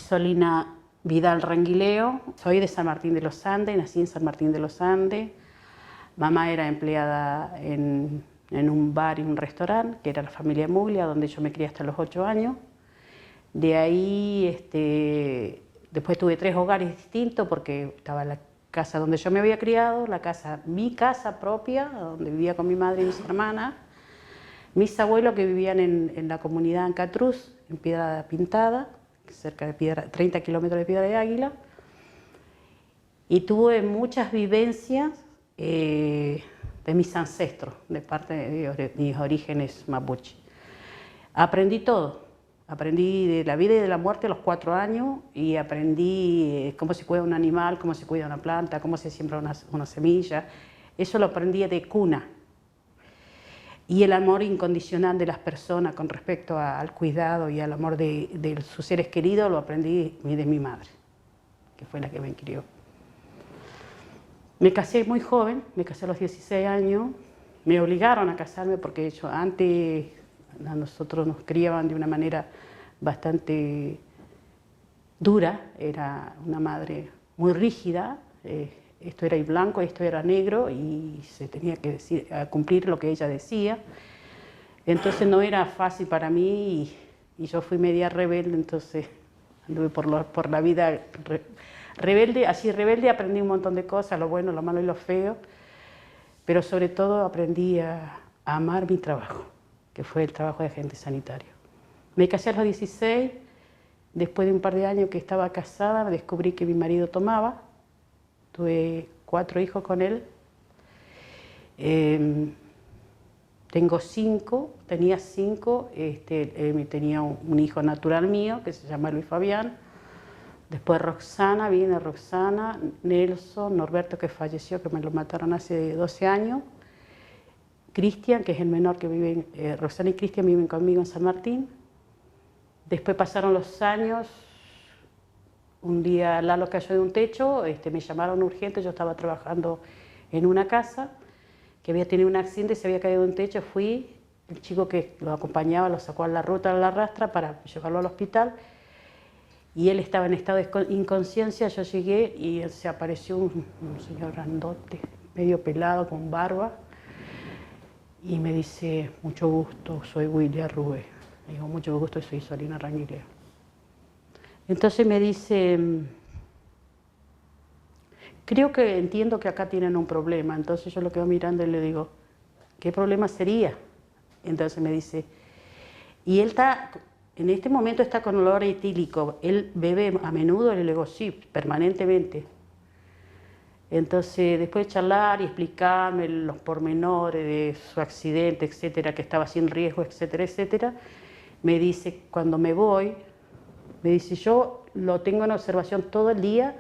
Isolina Vidal Ranguileo, soy de San Martín de los Andes, nací en San Martín de los Andes. Mamá era empleada en un bar y un restaurante, que era la familia Muglia, donde yo me crié hasta los 8 años. De ahí, después tuve 3 hogares distintos, porque estaba la casa donde yo me había criado, mi casa propia, donde vivía con mi madre y mis hermanas, mis abuelos que vivían en la comunidad Ancatruz, en Piedra Pintada, cerca de 30 kilómetros de Piedra de Águila, y tuve muchas vivencias de mis ancestros, de parte de mis orígenes mapuche. Aprendí todo, aprendí de la vida y de la muerte a los 4 años y aprendí cómo se cuida un animal, cómo se cuida una planta, cómo se siembra una semilla. Eso lo aprendí de cuna. Y el amor incondicional de las personas con respecto al cuidado y al amor de sus seres queridos lo aprendí de mi madre, que fue la que me crió. Me casé muy joven, me casé a los 16 años, me obligaron a casarme porque antes a nosotros nos criaban de una manera bastante dura, era una madre muy rígida, esto era blanco, esto era negro y se tenía que cumplir lo que ella decía. Entonces no era fácil para mí y yo fui media rebelde, entonces anduve por la vida rebelde, así rebelde aprendí un montón de cosas, lo bueno, lo malo y lo feo, pero sobre todo aprendí a amar mi trabajo, que fue el trabajo de agente sanitario. Me casé a los 16, después de un par de años que estaba casada, descubrí que mi marido tomaba. Tuve 4 hijos con él. Tenía 5, tenía un hijo natural mío que se llama Luis Fabián. Después viene Roxana, Nelson, Norberto que falleció, que me lo mataron hace 12 años. Cristian, que es el menor que vive, Roxana y Cristian viven conmigo en San Martín. Después pasaron los años. Un día Lalo cayó de un techo, me llamaron urgente, yo estaba trabajando en una casa que había tenido un accidente, se había caído de un techo, fui, el chico que lo acompañaba lo sacó a la ruta, a la rastra para llevarlo al hospital y él estaba en estado de inconsciencia, yo llegué y se apareció un señor grandote, medio pelado, con barba y me dice, mucho gusto, soy William Rubé. Le digo, mucho gusto, soy Isolina Ranguileo. Entonces me dice, creo que entiendo que acá tienen un problema. Entonces yo lo quedo mirando y le digo, ¿qué problema sería? Entonces me dice, y él en este momento está con olor etílico, él bebe a menudo, y le digo, sí, permanentemente. Entonces después de charlar y explicarme los pormenores de su accidente, etcétera, que estaba sin riesgo, etcétera, etcétera, me dice, cuando me voy, me dice, yo lo tengo en observación todo el día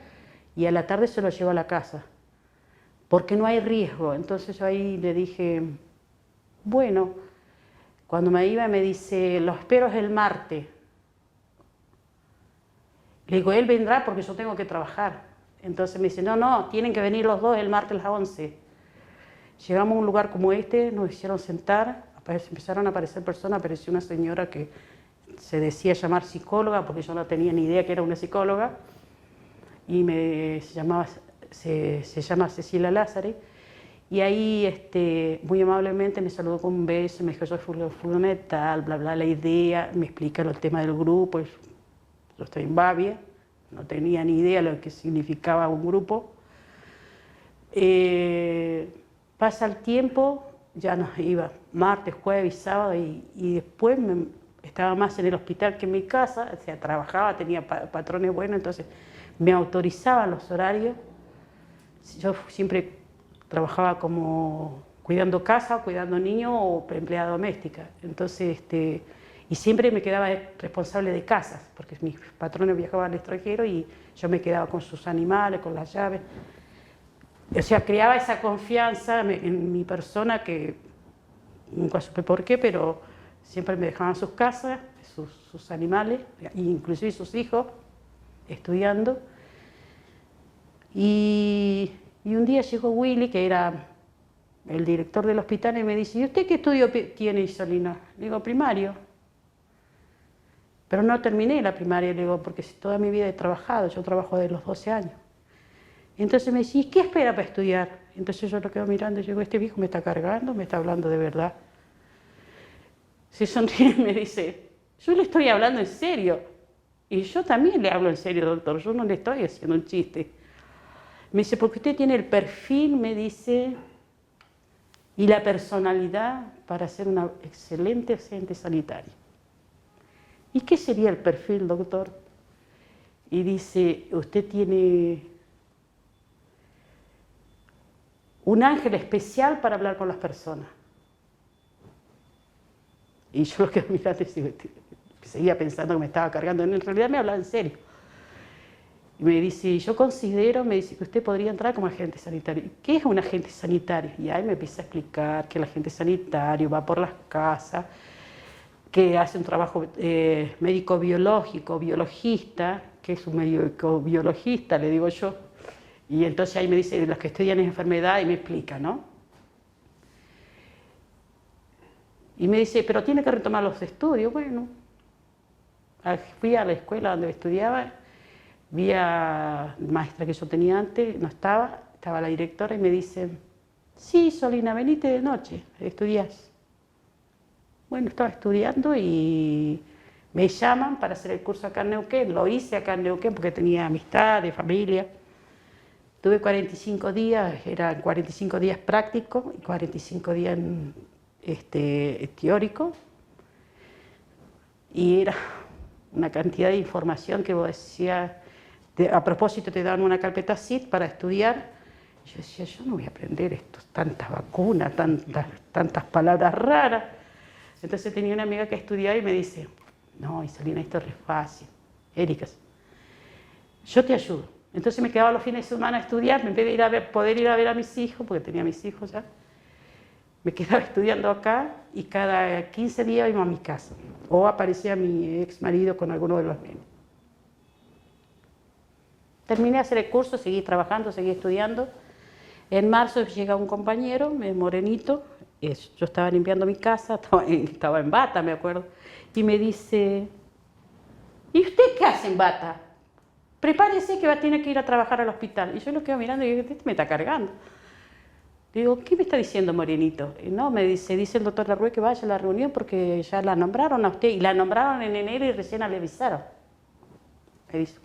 y a la tarde se lo llevo a la casa, porque no hay riesgo. Entonces yo ahí le dije, bueno, cuando me iba me dice, lo espero es el martes. Le digo, él vendrá porque yo tengo que trabajar. Entonces me dice, no, tienen que venir los dos el martes a las 11. Llegamos a un lugar como este, nos hicieron sentar, empezaron a aparecer personas, apareció una señora que se decía llamar psicóloga, porque yo no tenía ni idea que era una psicóloga, y se llama Cecilia Lázari, y ahí muy amablemente me saludó con un beso, me dijo, yo soy fulano de tal, bla, bla, la idea, me explica el tema del grupo, yo estoy en Bavia, no tenía ni idea de lo que significaba un grupo. Pasa el tiempo, ya nos iba martes, jueves y sábado, y después estaba más en el hospital que en mi casa, o sea, trabajaba, tenía patrones buenos, entonces me autorizaban los horarios. Yo siempre trabajaba como cuidando casa, cuidando niños o empleada doméstica. Entonces, y siempre me quedaba responsable de casas, porque mis patrones viajaban al extranjero y yo me quedaba con sus animales, con las llaves. O sea, creaba esa confianza en mi persona que nunca supe por qué, pero siempre me dejaban sus casas, sus animales, inclusive sus hijos, estudiando. Y un día llegó Willy, que era el director del hospital, y me dice, ¿y usted qué estudio tiene, Isolina? Le digo, primario. Pero no terminé la primaria, le digo, porque si toda mi vida he trabajado, yo trabajo desde los 12 años. Y entonces me dice, ¿y qué espera para estudiar? Entonces yo lo quedo mirando y digo, este viejo me está cargando, me está hablando de verdad. Se sonríe y me dice, yo le estoy hablando en serio. Y yo también le hablo en serio, doctor, yo no le estoy haciendo un chiste. Me dice, porque usted tiene el perfil, me dice, y la personalidad para ser una excelente agente sanitario. ¿Y qué sería el perfil, doctor? Y dice, usted tiene un ángel especial para hablar con las personas. Y yo lo quedé mirando y seguía pensando que me estaba cargando. En realidad me hablaba en serio. Y me dice, yo considero, me dice, que usted podría entrar como agente sanitario. ¿Qué es un agente sanitario? Y ahí me empieza a explicar que el agente sanitario va por las casas, que hace un trabajo médico-biológico, biologista, que es un médico-biologista, le digo yo. Y entonces ahí me dice, los que estudian enfermedad, y me explica, ¿no? Y me dice, pero tiene que retomar los estudios. Bueno, fui a la escuela donde estudiaba, vi a la maestra que yo tenía antes, no estaba, estaba la directora y me dice, sí, Solina, venite de noche, estudiás. Bueno, estaba estudiando y me llaman para hacer el curso acá en Neuquén. Lo hice acá en Neuquén porque tenía amistad, de familia. Tuve 45 días, eran 45 días prácticos y 45 días teóricos. Y era una cantidad de información que vos decías, a propósito te daban una carpeta SIT para estudiar. Yo decía, yo no voy a aprender esto, tantas vacunas, tantas palabras raras. Entonces tenía una amiga que estudiaba y me dice, no, Isolina, esto es re fácil. Erika, yo te ayudo. Entonces me quedaba los fines de semana a estudiar, en vez de poder ir a ver a mis hijos, porque tenía mis hijos ya, me quedaba estudiando acá y cada 15 días iba a mi casa. O aparecía mi ex marido con alguno de los nenes. Terminé de hacer el curso, seguí trabajando, seguí estudiando. En marzo llega un compañero, morenito, yo estaba limpiando mi casa, estaba en bata, me acuerdo, y me dice, ¿y usted qué hace en bata? Prepárese que va a tener que ir a trabajar al hospital. Y yo lo quedo mirando y digo, este me está cargando. Digo, ¿qué me está diciendo morenito? Y no, me dice el doctor Larrué que vaya a la reunión porque ya la nombraron a usted, y la nombraron en enero y recién le avisaron. Me dice.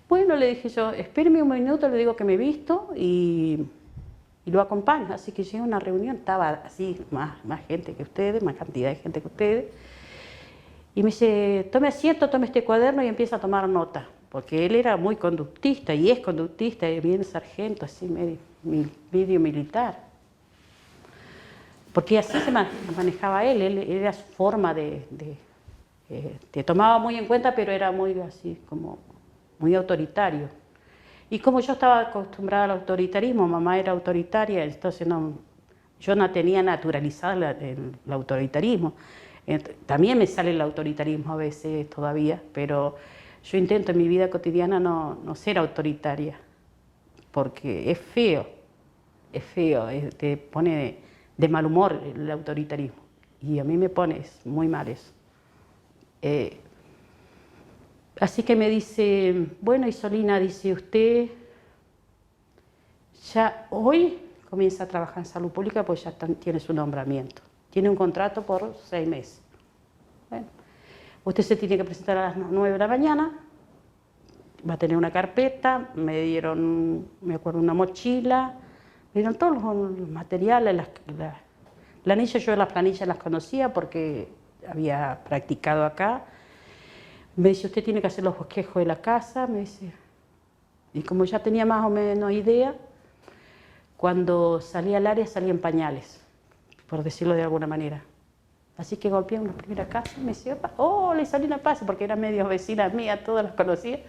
Bueno, le dije yo, espéreme un minuto, le digo que me he visto y lo acompaño. Así que llegué a una reunión, estaba así, más gente que ustedes, más cantidad de gente que ustedes. Y me dice, tome asiento, tome este cuaderno y empieza a tomar nota. Porque él era muy conductista y es conductista, y bien sargento, así medio militar. Porque así se manejaba él era su forma te tomaba muy en cuenta, pero era muy así, como muy autoritario. Y como yo estaba acostumbrada al autoritarismo, mamá era autoritaria, entonces yo no tenía naturalizado el autoritarismo. También me sale el autoritarismo a veces todavía, pero yo intento en mi vida cotidiana no ser autoritaria, porque es feo, te pone de mal humor el autoritarismo, y a mí me pone muy mal eso. Así que me dice, bueno, Isolina, dice, usted ya hoy comienza a trabajar en salud pública, pues ya tiene su nombramiento. Tiene un contrato por 6 meses. Bueno, usted se tiene que presentar a las 9 de la mañana, va a tener una carpeta, me dieron, me acuerdo, una mochila, me dieron todos los materiales, las planillas, yo las planillas las conocía porque había practicado acá. Me dice, usted tiene que hacer los bosquejos de la casa, me dice. Y como ya tenía más o menos idea, cuando salía al área salía en pañales, por decirlo de alguna manera. Así que golpeé una primera casa y me decía, oh, la Isolina pase, porque eran medio vecinas mías, todas las conocía.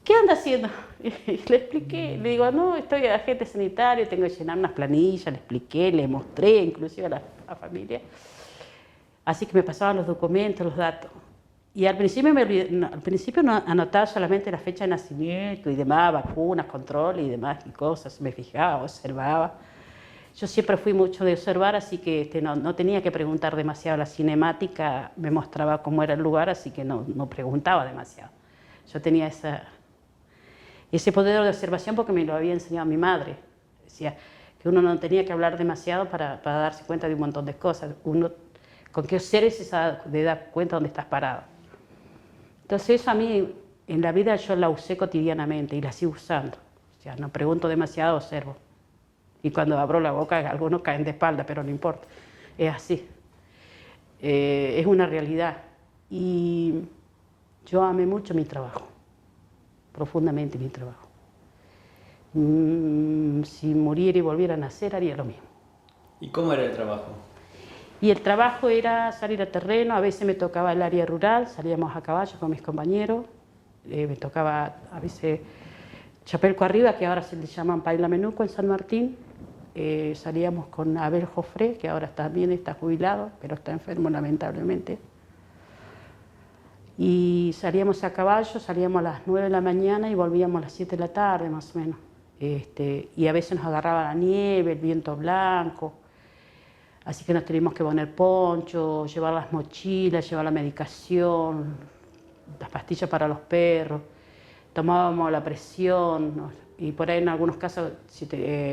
¿Qué anda haciendo? Y le expliqué, le digo, no, estoy agente sanitario, tengo que llenar unas planillas, le expliqué, le mostré inclusive a la familia. Así que me pasaban los documentos, los datos. Y al principio no anotaba solamente la fecha de nacimiento y demás, vacunas, control y demás y cosas, me fijaba, observaba. Yo siempre fui mucho de observar, así que no tenía que preguntar demasiado. La cinemática me mostraba cómo era el lugar, así que no preguntaba demasiado. Yo tenía ese poder de observación porque me lo había enseñado mi madre. Decía que uno no tenía que hablar demasiado para darse cuenta de un montón de cosas. Uno, con qué seres se da cuenta dónde estás parado. Entonces eso a mí, en la vida yo la usé cotidianamente y la sigo usando. O sea, no pregunto demasiado, observo. Y cuando abro la boca, algunos caen de espalda, pero no importa. Es así. Es una realidad. Y yo amé mucho mi trabajo, profundamente mi trabajo. Si muriera y volviera a nacer, haría lo mismo. ¿Y cómo era el trabajo? Y el trabajo era salir a terreno, a veces me tocaba el área rural, salíamos a caballo con mis compañeros, me tocaba a veces Chapelco Arriba, que ahora se le llaman Paila Menuco en San Martín. Salíamos con Abel Jofré, que ahora también está jubilado, pero está enfermo lamentablemente. Y salíamos a caballo, salíamos a las 9 de la mañana y volvíamos a las 7 de la tarde más o menos. Y a veces nos agarraba la nieve, el viento blanco, así que nos teníamos que poner poncho, llevar las mochilas, llevar la medicación, las pastillas para los perros, tomábamos la presión, ¿no? Y por ahí en algunos casos, si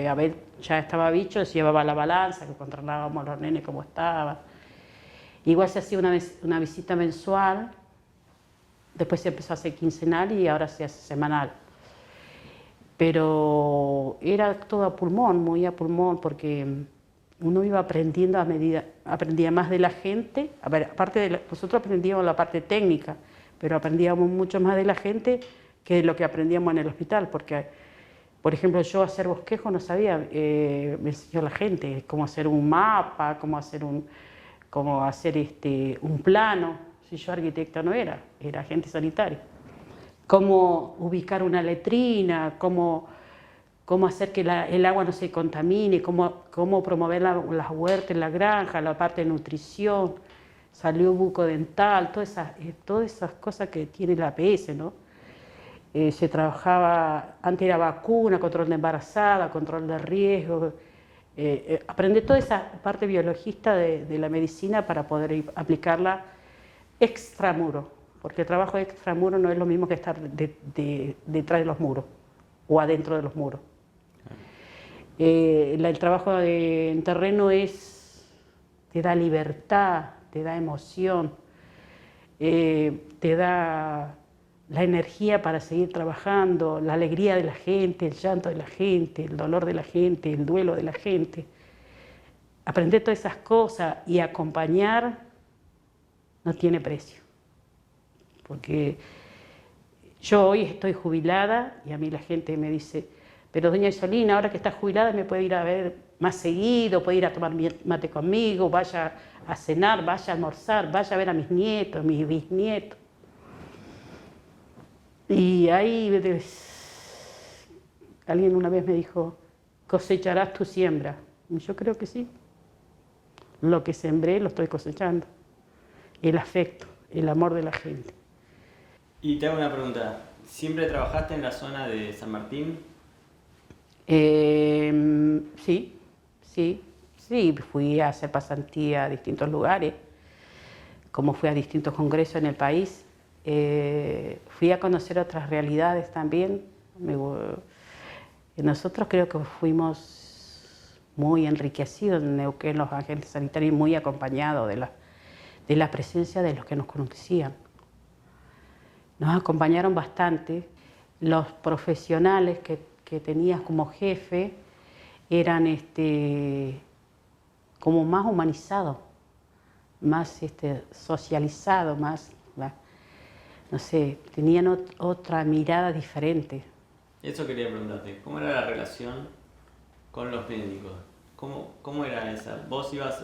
Abel ya estaba bicho, se llevaba la balanza, que controlábamos a los nenes cómo estaban. Igual se hacía una visita mensual, después se empezó a hacer quincenal y ahora se hace semanal. Pero era todo a pulmón, muy a pulmón, porque uno iba aprendiendo a medida, aprendía más de la gente. A ver, nosotros aprendíamos la parte técnica, pero aprendíamos mucho más de la gente que de lo que aprendíamos en el hospital, porque, por ejemplo, yo hacer bosquejo no sabía, me enseñó la gente cómo hacer un mapa, cómo hacer un plano. Si yo arquitecta no era agente sanitario. Cómo ubicar una letrina, cómo hacer que el agua no se contamine, cómo promover las huertas, la granja, la parte de nutrición, salió bucodental, todas esas cosas que tiene la APS, ¿no? Se trabajaba, antes era vacuna, control de embarazada, control de riesgo. Aprender toda esa parte biologista de la medicina para poder aplicarla extramuro, porque el trabajo extramuro no es lo mismo que estar detrás de los muros o adentro de los muros. El trabajo en terreno te da libertad, te da emoción, te da la energía para seguir trabajando, la alegría de la gente, el llanto de la gente, el dolor de la gente, el duelo de la gente. Aprender todas esas cosas y acompañar no tiene precio. Porque yo hoy estoy jubilada y a mí la gente me dice, pero doña Isolina, ahora que está jubilada me puede ir a ver más seguido, puede ir a tomar mate conmigo, vaya a cenar, vaya a almorzar, vaya a ver a mis nietos, mis bisnietos. Y ahí alguien una vez me dijo, cosecharás tu siembra. Y yo creo que sí. Lo que sembré lo estoy cosechando. El afecto, el amor de la gente. Y te hago una pregunta, ¿siempre trabajaste en la zona de San Martín? Sí, fui a hacer pasantía a distintos lugares, como fui a distintos congresos en el país. Fui a conocer otras realidades también. Nosotros creo que fuimos muy enriquecidos en Neuquén, los agentes sanitarios, muy acompañados de la presencia de los que nos conocían. Nos acompañaron bastante. Los profesionales que tenías como jefe eran como más humanizados, más socializados, más, no sé, tenían otra mirada diferente. Eso quería preguntarte, ¿cómo era la relación con los médicos? ¿Cómo era esa? ¿Vos ibas a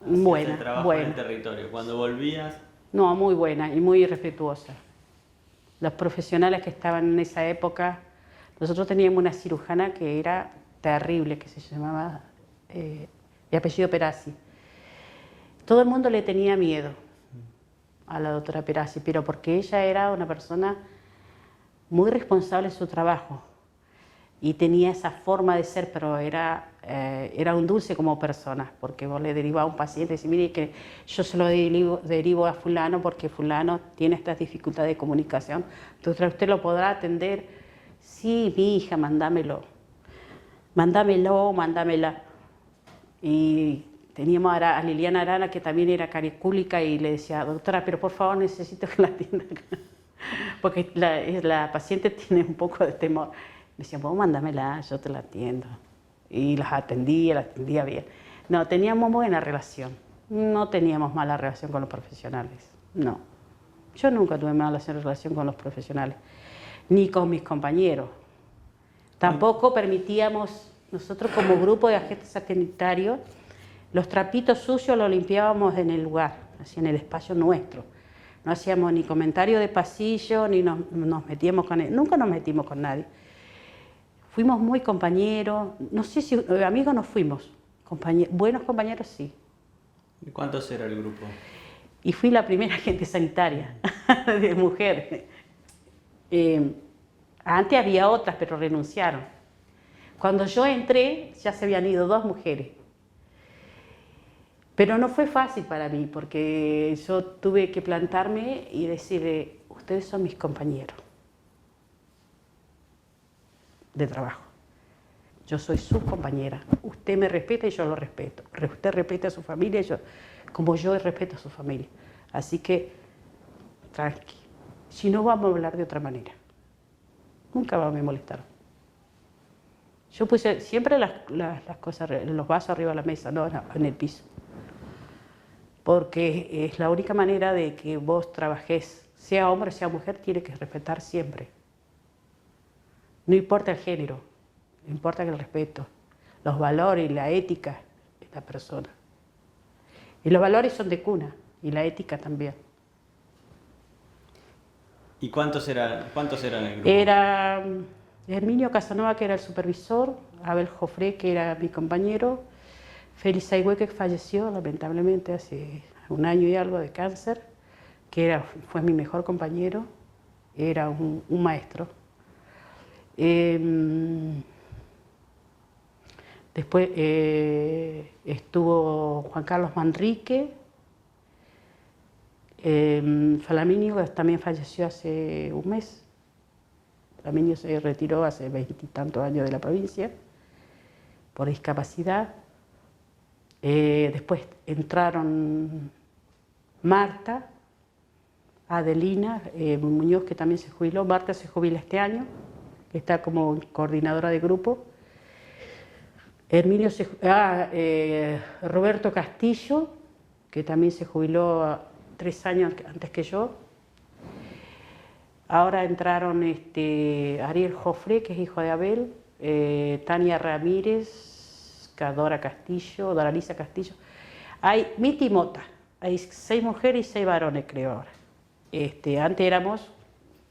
hacer el trabajo en el territorio? Cuando volvías... No, muy buena y muy respetuosa. Los profesionales que estaban en esa época, nosotros teníamos una cirujana que era terrible, que se llamaba, de apellido Perazzi. Todo el mundo le tenía miedo a la doctora Perazzi, pero porque ella era una persona muy responsable en su trabajo y tenía esa forma de ser, pero era era un dulce como persona, porque vos le derivás a un paciente y decís, mire que yo se lo derivo a fulano porque fulano tiene estas dificultades de comunicación, entonces usted lo podrá atender. Sí, mi hija, mándamela. Y teníamos a Liliana Arana, que también era caricúlica, y le decía, doctora, pero por favor necesito que la atienda acá. Porque la paciente tiene un poco de temor. Me decía, vos mándamela, yo te la atiendo. Y las atendía bien. No, teníamos buena relación. No teníamos mala relación con los profesionales. No. Yo nunca tuve mala relación con los profesionales, ni con mis compañeros. Tampoco permitíamos, nosotros como grupo de agentes sanitarios, los trapitos sucios los limpiábamos en el lugar, así en el espacio nuestro. No hacíamos ni comentario de pasillo, ni nos metíamos con él. Nunca nos metimos con nadie. Fuimos muy compañeros, no sé si amigos no fuimos, buenos compañeros sí. ¿Y cuántos era el grupo? Y fui la primera agente sanitaria de mujer. Antes había otras, pero renunciaron. Cuando yo entré, ya se habían ido 2 mujeres. Pero no fue fácil para mí, porque yo tuve que plantarme y decirle, ustedes son mis compañeros de trabajo. Yo soy su compañera. Usted me respeta y yo lo respeto. Usted respeta a su familia como yo respeto a su familia. Así que, tranqui. Si no, vamos a hablar de otra manera. Nunca va a me molestar. Yo puse siempre las cosas, los vasos arriba de la mesa, no en el piso. Porque es la única manera de que vos trabajés, sea hombre o sea mujer, tiene que respetar siempre. No importa el género, importa el respeto, los valores y la ética de la persona. Y los valores son de cuna, y la ética también. ¿Y cuántos eran en el grupo? Era Herminio Casanova, que era el supervisor, Abel Jofré, que era mi compañero, Félix Aigüe, que falleció lamentablemente hace 1 año y algo de cáncer, que fue mi mejor compañero, era un maestro. Después estuvo Juan Carlos Manrique, Flaminio, que también falleció hace 1 mes. Flaminio se retiró hace 20 y tantos años de la provincia por discapacidad. Después entraron Marta, Adelina Muñoz, que también se jubiló. Marta se jubila este año, que está como coordinadora de grupo. Roberto Castillo, que también se jubiló 3 años antes que yo. Ahora entraron Ariel Jofré, que es hijo de Abel, Tania Ramírez, Dora Castillo, Doralisa Castillo. Hay Miti Mota, hay 6 mujeres y 6 varones, creo ahora. Antes éramos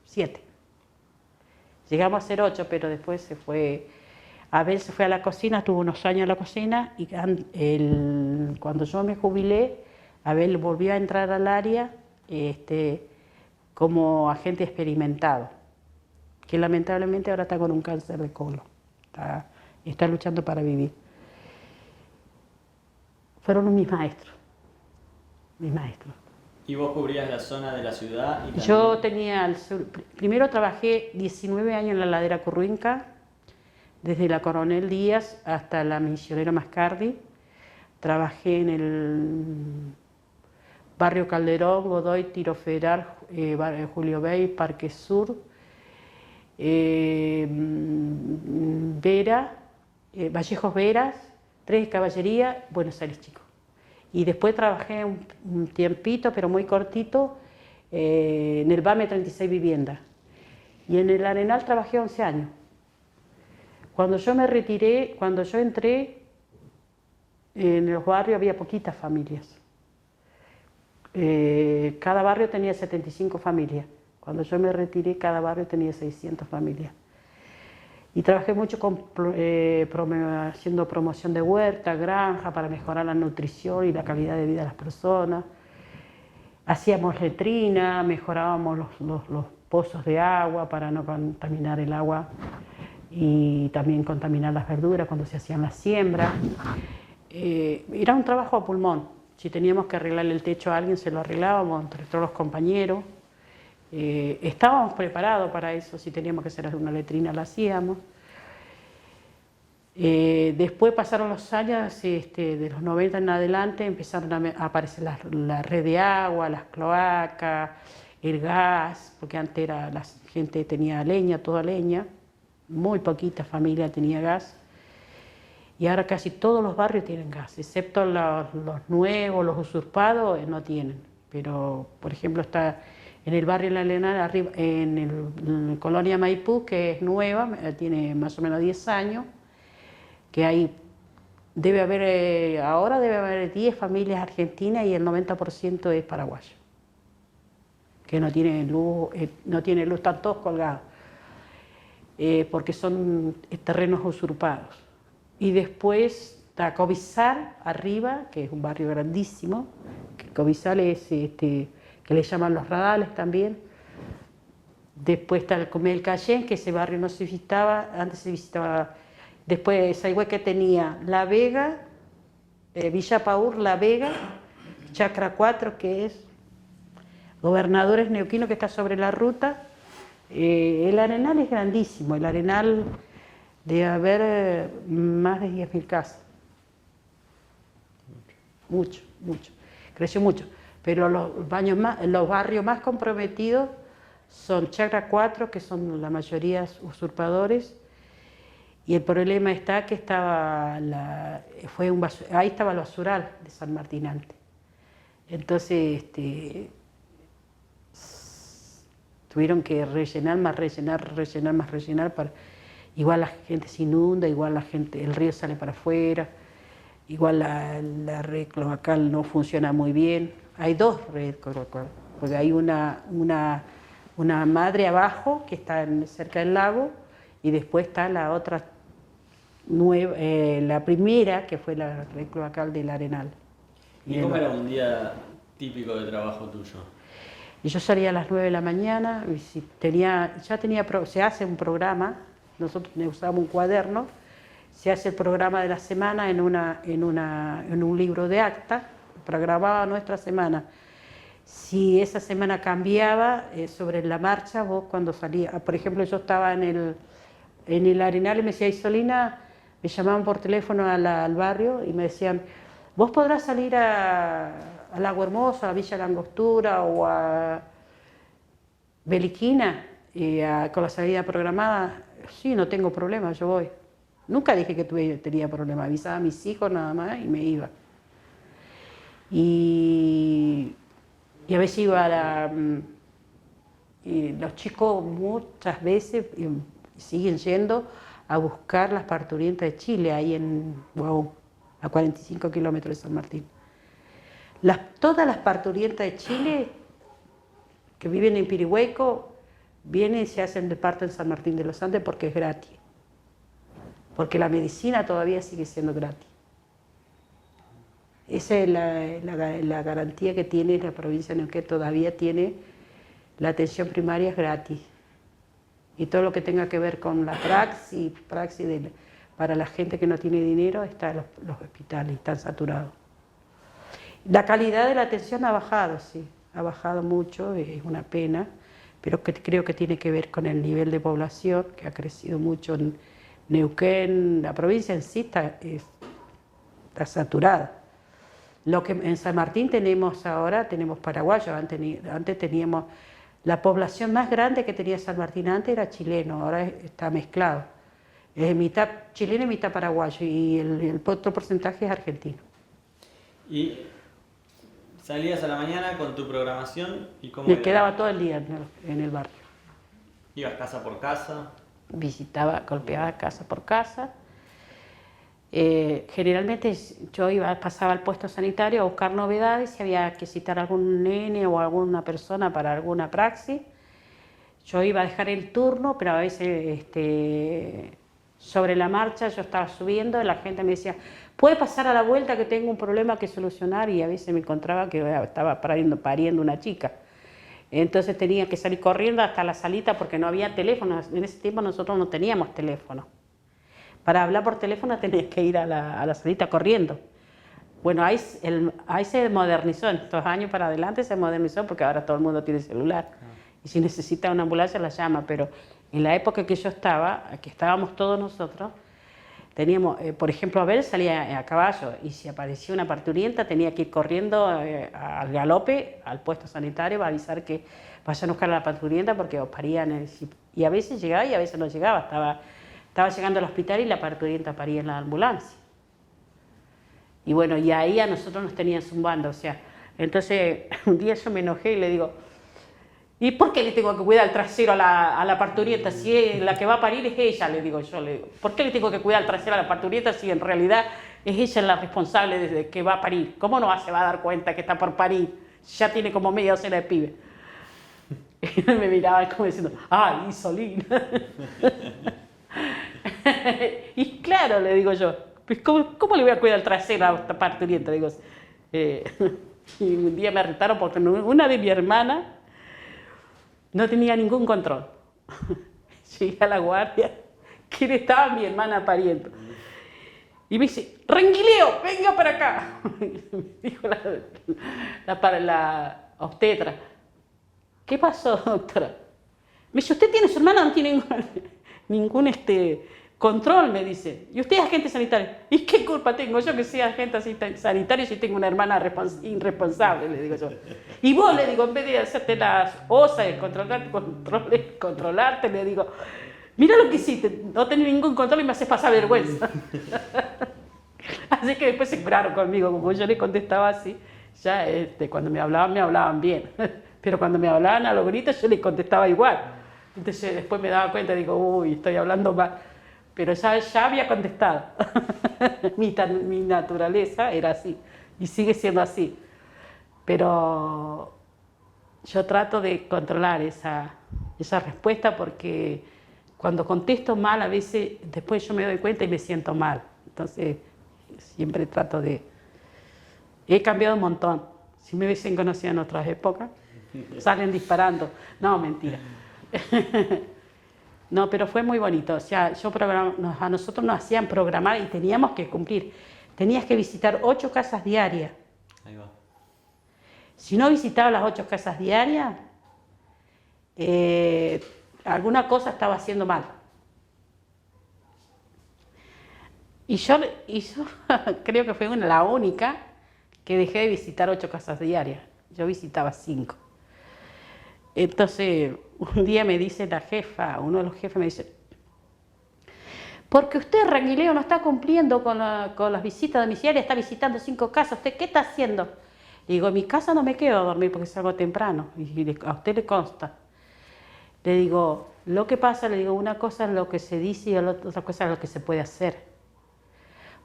7. Llegamos a ser 8, pero después se fue. Abel se fue a la cocina, estuvo unos años en la cocina, y cuando yo me jubilé, Abel volvió a entrar al área como agente experimentado, que lamentablemente ahora está con un cáncer de colon, está luchando para vivir. Fueron mis maestros. ¿Y vos cubrías la zona de la ciudad? Yo primero trabajé 19 años en la ladera Curruinca, desde la Coronel Díaz hasta la Misionero Mascardi. Trabajé en el barrio Calderón, Godoy, Tiro Federal, Julio Bey, Parque Sur, Vallejos Veras, 3 de Caballería, Buenos Aires Chico. Y después trabajé un tiempito, pero muy cortito, en el BAME 36 Vivienda. Y en el Arenal trabajé 11 años. Cuando yo me retiré, cuando yo entré, en los barrios había poquitas familias. Cada barrio tenía 75 familias. Cuando yo me retiré, cada barrio tenía 600 familias. Y trabajé mucho haciendo promoción de huerta, granja, para mejorar la nutrición y la calidad de vida de las personas. Hacíamos letrina, mejorábamos los pozos de agua para no contaminar el agua y también contaminar las verduras cuando se hacían las siembras. Era un trabajo a pulmón. Si teníamos que arreglarle el techo a alguien, se lo arreglábamos entre todos los compañeros. Estábamos preparados para eso, si teníamos que hacer una letrina, la hacíamos. Después pasaron los años, de los 90 en adelante, empezaron a aparecer la red de agua, las cloacas, el gas, porque antes la gente tenía leña, toda leña, muy poquita familia tenía gas. Y ahora casi todos los barrios tienen gas, excepto los nuevos, los usurpados, no tienen. Pero, por ejemplo, está en el barrio La Arenal, arriba, en Colonia Maipú, que es nueva, tiene más o menos 10 años, que ahí ahora debe haber 10 familias argentinas y el 90% es paraguayo, que no tiene luz, están todos colgados, porque son terrenos usurpados. Y después está Cobizal, arriba, que es un barrio grandísimo, que Cobizal es, que le llaman Los Radales también. Después está el Comel Cayén, que ese barrio no se visitaba, antes se visitaba. Después Saigüe tenía La Vega, Villa Paúr, La Vega, Chacra 4, que es Gobernadores Neuquino, que está sobre la ruta. El Arenal es grandísimo, el Arenal debe haber más de 10.000 casas. Mucho, creció mucho. Pero los barrios más comprometidos son Chacra 4, que son la mayoría usurpadores. Y el problema está que ahí estaba el basural de San Martín antes. Entonces tuvieron que rellenar, igual la gente se inunda, igual el río sale para afuera, igual la red cloacal no funciona muy bien. Hay dos redes cloacales, porque hay una madre abajo que está cerca del lago, y después está la otra nueva, la primera, que fue la red cloacal del Arenal. ¿Y cómo era un día típico de trabajo tuyo? Y yo salía a las 9 de la mañana, y se hace un programa, nosotros usábamos un cuaderno, se hace el programa de la semana en un libro de acta, programaba nuestra semana. Si esa semana cambiaba, sobre la marcha, vos cuando salías, por ejemplo, yo estaba en el Arenal y me decía, Isolina, me llamaban por teléfono al barrio y me decían, vos podrás salir a Lago Hermoso, a Villa Langostura o a Beliquina con la salida programada. Sí, no tengo problema, yo voy. Nunca dije que tenía problema, avisaba a mis hijos nada más y me iba. Y a veces iba los chicos muchas veces siguen yendo a buscar las parturientas de Chile, ahí en Guau, a 45 kilómetros de San Martín. Todas las parturientas de Chile que viven en Pirihueco vienen y se hacen de parto en San Martín de los Andes porque es gratis. Porque la medicina todavía sigue siendo gratis. Esa es la garantía que tiene la provincia de Neuquén, todavía tiene la atención primaria es gratis. Y todo lo que tenga que ver con la praxis para la gente que no tiene dinero, está en los hospitales, están saturados. La calidad de la atención ha bajado, sí, ha bajado mucho, es una pena, pero creo que tiene que ver con el nivel de población, que ha crecido mucho en Neuquén. La provincia en sí está saturada. Lo que en San Martín tenemos ahora, tenemos paraguayos, antes teníamos, la población más grande que tenía San Martín antes era chileno, ahora está mezclado. Es mitad chileno y mitad paraguayo, y el otro porcentaje es argentino. ¿Y salías a la mañana con tu programación y cómo Me quedaba todo el día en el barrio. ¿Ibas casa por casa? Golpeaba casa por casa. Generalmente yo pasaba al puesto sanitario a buscar novedades, si había que citar a algún nene o alguna persona para alguna praxis. Yo iba a dejar el turno, pero a veces sobre la marcha yo estaba subiendo y la gente me decía, ¿puede pasar a la vuelta que tengo un problema que solucionar? Y a veces me encontraba que estaba pariendo una chica. Entonces tenía que salir corriendo hasta la salita porque no había teléfono. En ese tiempo nosotros no teníamos teléfono. Para hablar por teléfono tenías que ir a la salita corriendo. Bueno, ahí se modernizó, en estos años para adelante se modernizó porque ahora todo el mundo tiene celular. Y si necesita una ambulancia la llama, pero en la época que yo estaba, que estábamos todos nosotros, teníamos, por ejemplo, Abel salía a caballo y si aparecía una parturienta tenía que ir corriendo al galope al puesto sanitario para avisar que vayan a buscar a la parturienta porque os parían. Y a veces llegaba y a veces no llegaba. Estaba llegando al hospital y la parturienta paría en la ambulancia. Y bueno, y ahí a nosotros nos tenían zumbando, o sea. Entonces un día yo me enojé y le digo, ¿y por qué le tengo que cuidar el trasero a la parturienta? Si es la que va a parir es ella, le digo yo. ¿Por qué le tengo que cuidar el trasero a la parturienta si en realidad es ella la responsable de que va a parir? ¿Cómo no se va a dar cuenta que está por parir? Ya tiene como media docena de pibes. Y me miraba como diciendo, ¡ay, Isolina! Y claro, le digo yo, pues ¿cómo le voy a cuidar el trasero a esta parturienta? Digo, y un día me retaron porque una de mi hermana no tenía ningún control. Llegué a la guardia, que estaba mi hermana pariendo. Y me dice, Renguileo, venga para acá. Me dijo la obstetra. ¿Qué pasó, doctora? Me dice, ¿usted tiene su hermana? No tiene ningún control, me dice. ¿Y usted es agente sanitario? ¿Y qué culpa tengo yo que sea agente sanitario si tengo una hermana irresponsable? Le digo yo. Y vos, le digo, en vez de hacerte las osas y controlarte, le digo, mira lo que hiciste, no tenés ningún control y me haces pasar vergüenza. Así que después se curaron conmigo, como yo le contestaba así, ya cuando me hablaban bien. Pero cuando me hablaban a los gritos yo les contestaba igual. Entonces después me daba cuenta, digo, uy, estoy hablando mal. Pero ya había contestado. Mi naturaleza era así y sigue siendo así. Pero yo trato de controlar esa respuesta porque cuando contesto mal a veces después yo me doy cuenta y me siento mal. Entonces siempre trato de... He cambiado un montón. Si me hubiesen conocido en otras épocas, salen disparando. No, mentira. No, pero fue muy bonito. O sea, a nosotros nos hacían programar y teníamos que cumplir. Tenías que visitar 8 casas diarias. Ahí va. Si no visitabas las 8 casas diarias, alguna cosa estaba haciendo mal. Y yo creo que fue la única que dejé de visitar 8 casas diarias. Yo visitaba 5. Entonces, un día me dice la jefa, uno de los jefes me dice, porque usted, Renguileo, no está cumpliendo con las visitas domiciliarias, está visitando 5 casas, ¿usted qué está haciendo? Le digo, en mi casa no me quedo a dormir porque salgo temprano, y a usted le consta. Le digo, lo que pasa, le digo, una cosa es lo que se dice y otra cosa es lo que se puede hacer.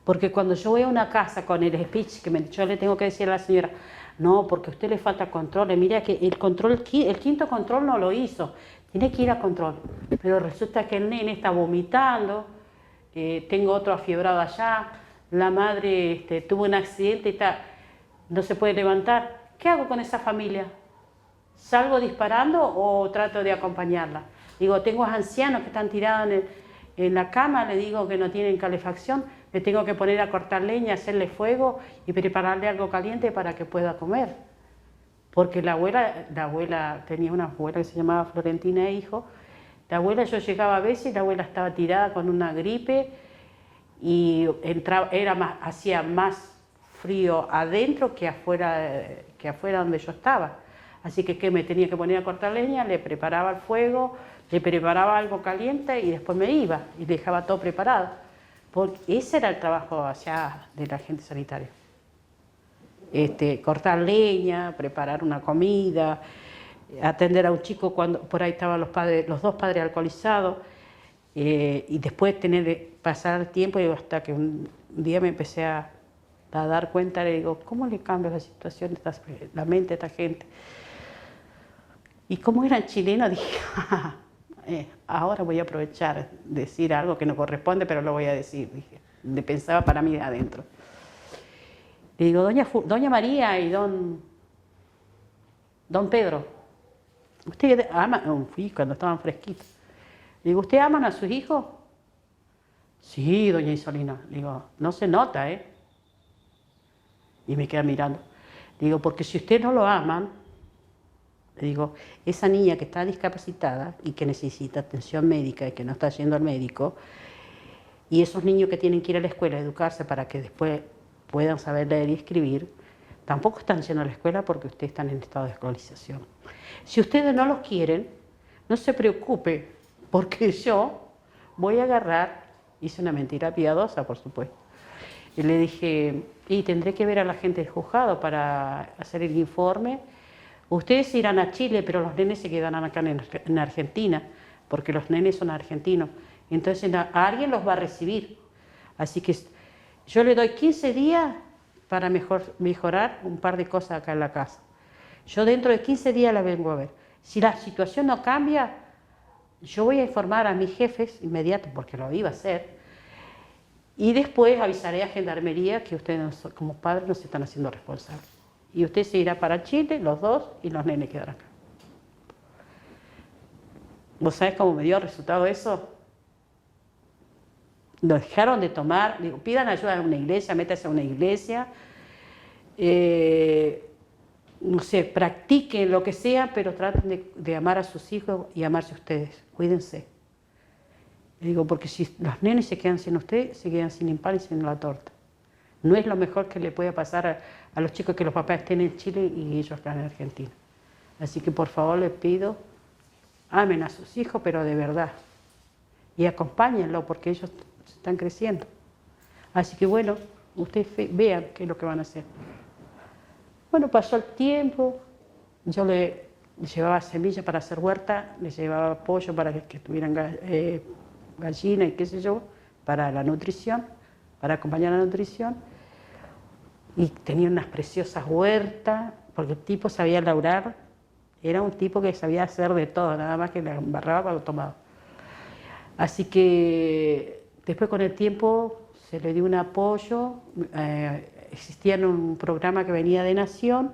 Porque cuando yo voy a una casa con el speech que yo le tengo que decir a la señora, no, porque a usted le falta control, mira que el 5.º control no lo hizo, tiene que ir a control. Pero resulta que el nene está vomitando, tengo otro afiebrado allá, la madre tuvo un accidente y no se puede levantar. ¿Qué hago con esa familia? ¿Salgo disparando o trato de acompañarla? Digo, tengo ancianos que están tirados en la cama, le digo que no tienen calefacción, le tengo que poner a cortar leña, hacerle fuego y prepararle algo caliente para que pueda comer. Porque la abuela tenía una abuela que se llamaba Florentina e Hijo. La abuela, yo llegaba a veces y la abuela estaba tirada con una gripe y hacía más frío adentro que afuera donde yo estaba. Así que me tenía que poner a cortar leña, le preparaba el fuego, le preparaba algo caliente y después me iba y dejaba todo preparado. Porque ese era el trabajo allá del agente sanitario. Cortar leña, preparar una comida, atender a un chico cuando por ahí estaban los 2 padres alcoholizados, y después pasar el tiempo hasta que un día me empecé a dar cuenta, le digo, ¿cómo le cambia la situación, la mente de esta gente? Y como eran chilenos, dije, ahora voy a aprovechar, decir algo que no corresponde, pero lo voy a decir, dije. Pensaba para mí de adentro. Le digo, doña María y don Pedro, ¿Usted ama? Fui cuando estaban fresquitos. Le digo, ¿usted aman a sus hijos? Sí, doña Isolina. Le digo, no se nota, ¿eh? Y me queda mirando. Le digo, porque si usted no lo aman, le digo, esa niña que está discapacitada y que necesita atención médica y que no está yendo al médico, y esos niños que tienen que ir a la escuela a educarse para que después puedan saber leer y escribir, tampoco están yendo a la escuela porque ustedes están en estado de escolarización. Si ustedes no los quieren, no se preocupe, porque yo voy a agarrar, hice una mentira piadosa, por supuesto, y le dije, y tendré que ver a la gente del juzgado para hacer el informe. Ustedes irán a Chile, pero los nenes se quedarán acá en Argentina, porque los nenes son argentinos. Entonces alguien los va a recibir. Así que yo le doy 15 días para mejorar un par de cosas acá en la casa. Yo dentro de 15 días la vengo a ver. Si la situación no cambia, yo voy a informar a mis jefes inmediatos, porque lo iba a hacer, y después avisaré a Gendarmería que ustedes como padres no se están haciendo responsables. Y usted se irá para Chile, los dos, y los nenes quedarán acá. ¿Vos sabés cómo me dio resultado eso? Lo dejaron de tomar, digo, pidan ayuda a una iglesia, métanse a una iglesia, no sé, practiquen lo que sea, pero traten de amar a sus hijos y amarse a ustedes, cuídense. Le digo, porque si los nenes se quedan sin usted, se quedan sin el pan y sin la torta. No es lo mejor que le pueda pasar a los chicos que los papás estén en Chile y ellos acá en Argentina. Así que por favor les pido, amen a sus hijos, pero de verdad. Y acompáñenlo porque ellos están creciendo. Así que bueno, ustedes vean qué es lo que van a hacer. Bueno, pasó el tiempo, yo le llevaba semillas para hacer huerta, le llevaba pollo para que tuvieran gallina y qué sé yo, para la nutrición, para acompañar la nutrición. Y tenía unas preciosas huertas, porque el tipo sabía labrar, era un tipo que sabía hacer de todo, nada más que la embarraba cuando tomaba. Así que después con el tiempo se le dio un apoyo, existía un programa que venía de Nación,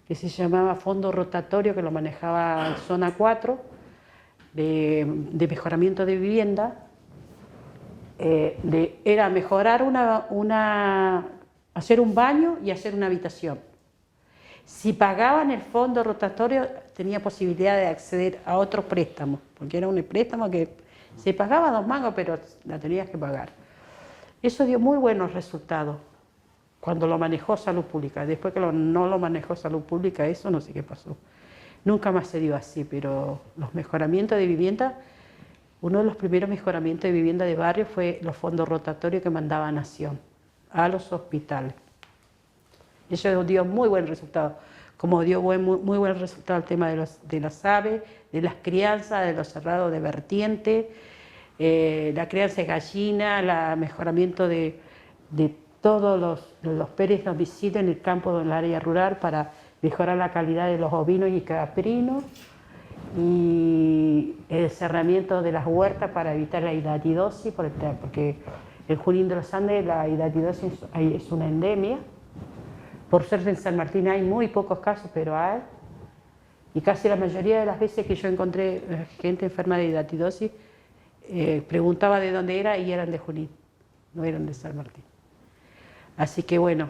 que se llamaba Fondo Rotatorio, que lo manejaba Zona 4, de mejoramiento de vivienda. Era mejorar hacer un baño y hacer una habitación. Si pagaban el fondo rotatorio, tenía posibilidad de acceder a otros préstamos, porque era un préstamo que se pagaba 2 mangos, pero la tenías que pagar. Eso dio muy buenos resultados cuando lo manejó Salud Pública. Después que no lo manejó Salud Pública, eso no sé qué pasó. Nunca más se dio así, pero los mejoramientos de vivienda, uno de los primeros mejoramientos de vivienda de barrio fue los fondos rotatorios que mandaba Nación a los hospitales. Eso dio muy buen resultado, como dio muy buen resultado el tema de las aves, de las crianzas, de los cerrados de vertiente, la crianza de gallina, el mejoramiento de todos los PERES domicilios en el campo, en el área rural, para mejorar la calidad de los ovinos y caprinos, y el cerramiento de las huertas para evitar la hidatidosis, porque en Junín de los Andes la hidatidosis es una endemia. Por ser en San Martín hay muy pocos casos, pero hay. Y casi la mayoría de las veces que yo encontré gente enferma de hidatidosis, preguntaba de dónde era y eran de Junín, no eran de San Martín. Así que bueno,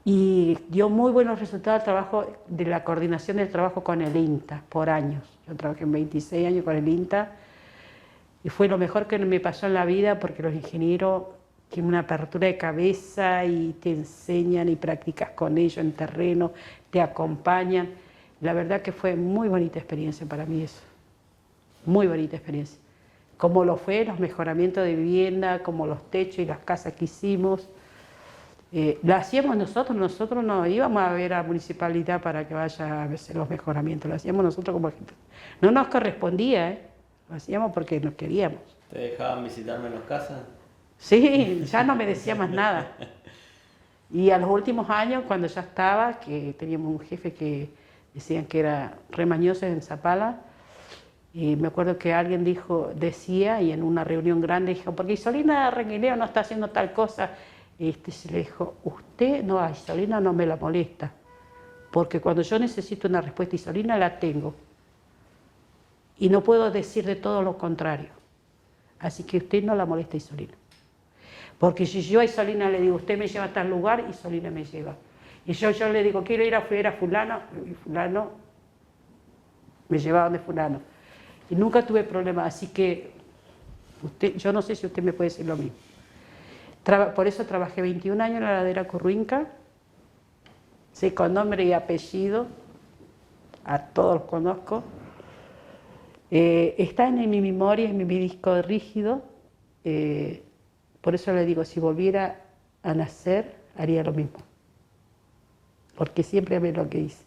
y dio muy buenos resultados el trabajo de la coordinación del trabajo con el INTA por años. Yo trabajé 26 años con el INTA y fue lo mejor que me pasó en la vida, porque los ingenieros tienen una apertura de cabeza y te enseñan y practicas con ellos en terreno, te acompañan. La verdad que fue muy bonita experiencia para mí eso, muy bonita experiencia. Como lo fue los mejoramientos de vivienda, como los techos y las casas que hicimos. Lo hacíamos nosotros no íbamos a ver a la municipalidad para que vaya a hacer los mejoramientos, lo hacíamos nosotros como gente. No nos correspondía, lo hacíamos porque nos queríamos. ¿Te dejaban visitar menos casas? Sí, ya no me decía más nada. Y a los últimos años, cuando ya estaba, que teníamos un jefe que decían que era remañoso en Zapala, y me acuerdo que alguien decía, y en una reunión grande dijo, porque Isolina Renguileo no está haciendo tal cosa, se le dijo, usted no, a Isolina no me la molesta, porque cuando yo necesito una respuesta Isolina la tengo. Y no puedo decir de todo lo contrario. Así que usted no la molesta Isolina. Porque si yo a Isolina le digo, usted me lleva a tal lugar, Isolina me lleva. Y yo le digo, quiero ir a fulano, y fulano me lleva donde fulano. Y nunca tuve problema, así que yo no sé si usted me puede decir lo mismo. Por eso trabajé 21 años en la heladera Curruinca, sí, con nombre y apellido, a todos los conozco. Está en mi memoria, en mi disco rígido, por eso le digo, si volviera a nacer, haría lo mismo, porque siempre amé lo que hice.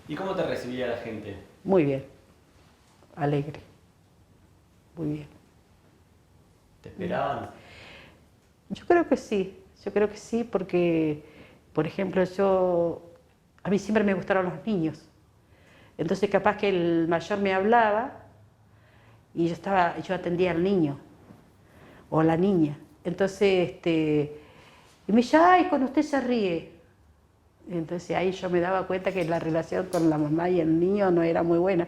¿Y cómo te recibía la gente? Muy bien, alegre, muy bien. ¿Te esperaban? Yo creo que sí, porque, por ejemplo, a mí siempre me gustaron los niños. Entonces capaz que el mayor me hablaba y yo atendía al niño o la niña. Entonces, y me dice, ay, con usted se ríe. Entonces ahí yo me daba cuenta que la relación con la mamá y el niño no era muy buena.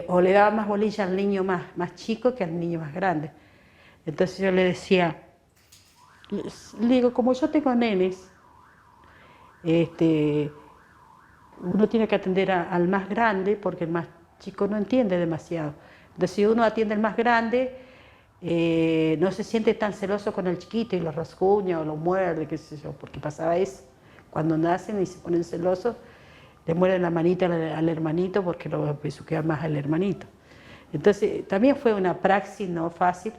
O le daba más bolilla al niño más chico que al niño más grande. Entonces yo le decía, le digo, como yo tengo nenes, uno tiene que atender al más grande porque el más chico no entiende demasiado. Entonces, si uno atiende al más grande, no se siente tan celoso con el chiquito y lo rasguña o lo muerde, qué sé yo, porque pasaba eso. Cuando nacen y se ponen celosos, le muerden la manita al hermanito porque lo besuquea más al hermanito. Entonces, también fue una praxis no fácil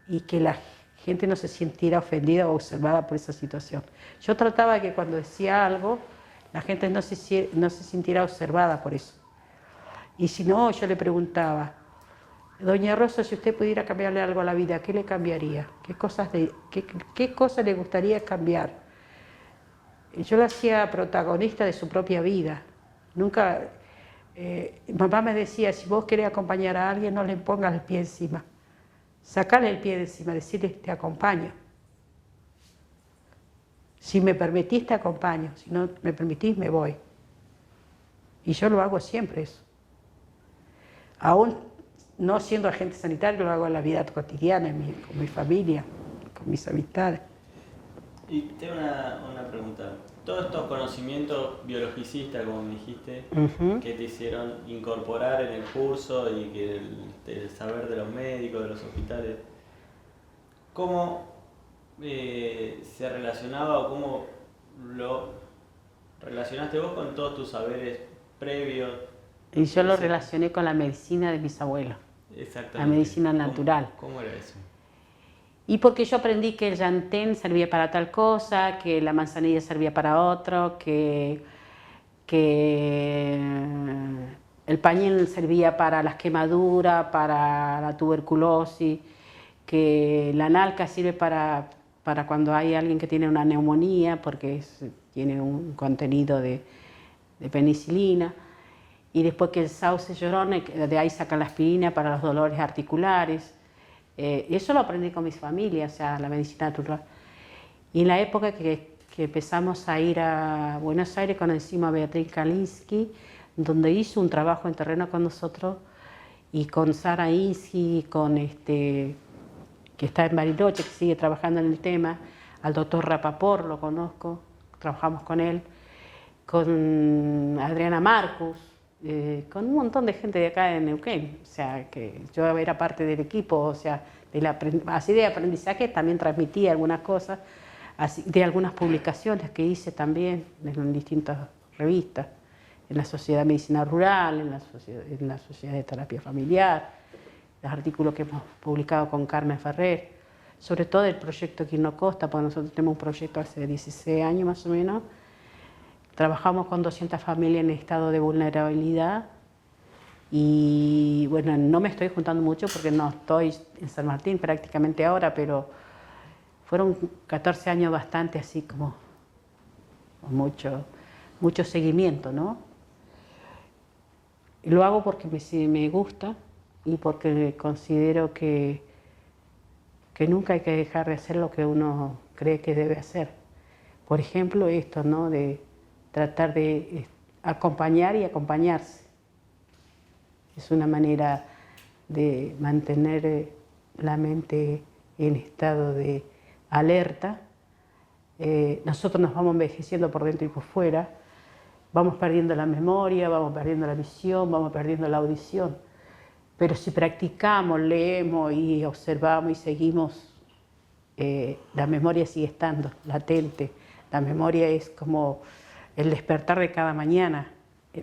y que la gente no se sintiera ofendida o observada por esa situación. Yo trataba de que cuando decía algo, la gente no se sintiera observada por eso. Y si no, yo le preguntaba, doña Rosa, si usted pudiera cambiarle algo a la vida, ¿qué le cambiaría? ¿Qué cosas le gustaría cambiar? Yo la hacía protagonista de su propia vida. Nunca, mamá me decía, si vos querés acompañar a alguien, no le pongas el pie encima. Sacale el pie de encima, decirle, te acompaño. Si me permitís, te acompaño. Si no me permitís, me voy. Y yo lo hago siempre eso. Aún no siendo agente sanitario, lo hago en la vida cotidiana, con mi familia, con mis amistades. Y tengo una pregunta. Todos estos conocimientos biologicistas, como me dijiste, que te hicieron incorporar en el curso y que el saber de los médicos, de los hospitales, ¿cómo se relacionaba o cómo lo relacionaste vos con todos tus saberes previos? Y yo lo relacioné con la medicina de mis abuelos. Exactamente. La medicina natural. ¿Cómo era eso? Y porque yo aprendí que el llantén servía para tal cosa, que la manzanilla servía para otro, que el pañel servía para las quemaduras, para la tuberculosis, que la nalca sirve para cuando hay alguien que tiene una neumonía, porque tiene un contenido de penicilina. Y después que el sauce llorón, de ahí sacan la aspirina para los dolores articulares. Eso lo aprendí con mis familias, o sea, la medicina natural. Y en la época que empezamos a ir a Buenos Aires, conocimos a Beatriz Kalinsky, donde hizo un trabajo en terreno con nosotros, y con Sara Isgi, que está en Bariloche, que sigue trabajando en el tema, al doctor Rapaport, lo conozco, trabajamos con él, con Adriana Marcus, con un montón de gente de acá de Neuquén, o sea, que yo era parte del equipo, o sea, así de aprendizaje también transmití algunas cosas, así, de algunas publicaciones que hice también en distintas revistas, en la Sociedad de Medicina Rural, en la Sociedad de Terapia Familiar, los artículos que hemos publicado con Carmen Ferrer, sobre todo el proyecto Quirno Costa, porque nosotros tenemos un proyecto hace 16 años más o menos. Trabajamos con 200 familias en estado de vulnerabilidad y bueno, no me estoy juntando mucho porque no estoy en San Martín prácticamente ahora, pero fueron 14 años bastante así como mucho seguimiento, ¿no? Lo hago porque me gusta y porque considero que nunca hay que dejar de hacer lo que uno cree que debe hacer. Por ejemplo, esto, ¿no? De tratar de acompañar y acompañarse. Es una manera de mantener la mente en estado de alerta. Nosotros nos vamos envejeciendo por dentro y por fuera, vamos perdiendo la memoria, vamos perdiendo la visión, vamos perdiendo la audición. Pero si practicamos, leemos y observamos y seguimos, la memoria sigue estando latente. La memoria es como el despertar de cada mañana.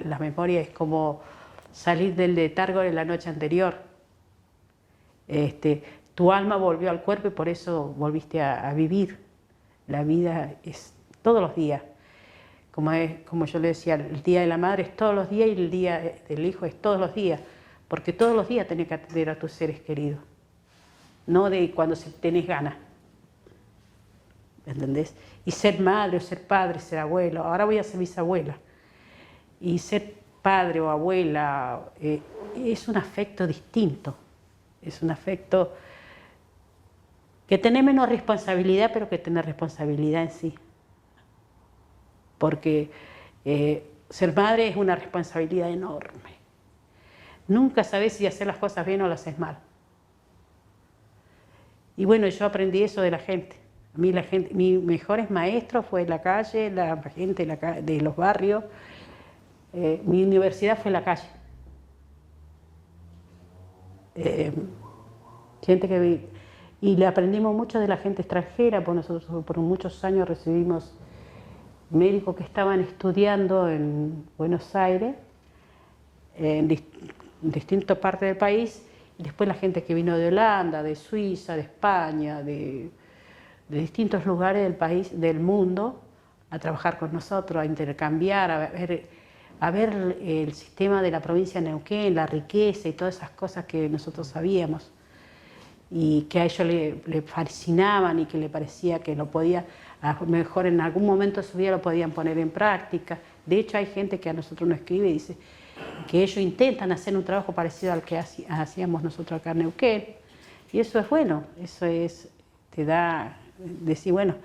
La memoria es como salir del letargo de la noche anterior. Tu alma volvió al cuerpo y por eso volviste a vivir. La vida es todos los días. Como yo le decía, el Día de la Madre es todos los días y el Día del Hijo es todos los días. Porque todos los días tenés que atender a tus seres queridos. No de cuando tenés ganas. ¿Me entendés? Y ser madre o ser padre, ser abuelo. Ahora voy a ser bisabuela. Y ser padre o abuela es un afecto distinto. Es un afecto que tiene menos responsabilidad, pero que tiene responsabilidad en sí. Porque ser madre es una responsabilidad enorme. Nunca sabes si hacer las cosas bien o las haces mal. Y bueno, yo aprendí eso de la gente. A mí mis mejores maestros fue la calle, la gente de los barrios. Mi universidad fue la calle. Y le aprendimos mucho de la gente extranjera, porque nosotros por muchos años recibimos médicos que estaban estudiando en Buenos Aires, en distintas partes del país, y después la gente que vino de Holanda, de Suiza, de España, de distintos lugares del país, del mundo, a trabajar con nosotros, a intercambiar, a ver el sistema de la provincia de Neuquén, la riqueza y todas esas cosas que nosotros sabíamos y que a ellos le fascinaban y que le parecía que lo podía, a lo mejor en algún momento de su vida lo podían poner en práctica. De hecho hay gente que a nosotros nos escribe y dice que ellos intentan hacer un trabajo parecido al que hacíamos nosotros acá en Neuquén. Y eso es bueno, te da, decir, bueno,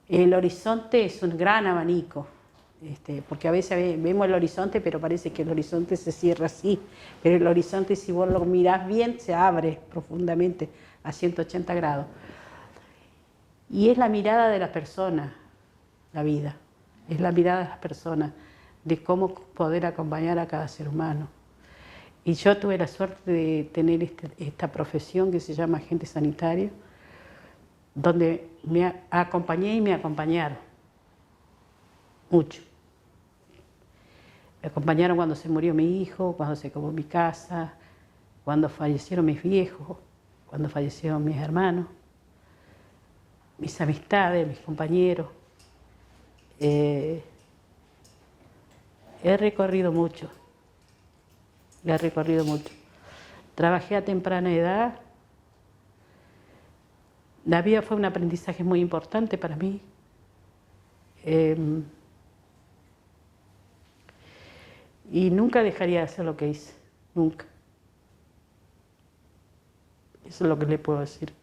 el horizonte es un gran abanico, porque a veces vemos el horizonte, pero parece que el horizonte se cierra así, pero el horizonte, si vos lo mirás bien, se abre profundamente a 180 grados. Y es la mirada de la persona, la vida, es la mirada de las personas, de cómo poder acompañar a cada ser humano. Y yo tuve la suerte de tener esta profesión que se llama agente sanitario, donde me acompañé y me acompañaron mucho. Me acompañaron cuando se murió mi hijo, cuando se acabó mi casa, cuando fallecieron mis viejos, cuando fallecieron mis hermanos, mis amistades, mis compañeros. He recorrido mucho. Trabajé a temprana edad. La vida fue un aprendizaje muy importante para mí. Y nunca dejaría de hacer lo que hice, nunca. Eso es lo que le puedo decir.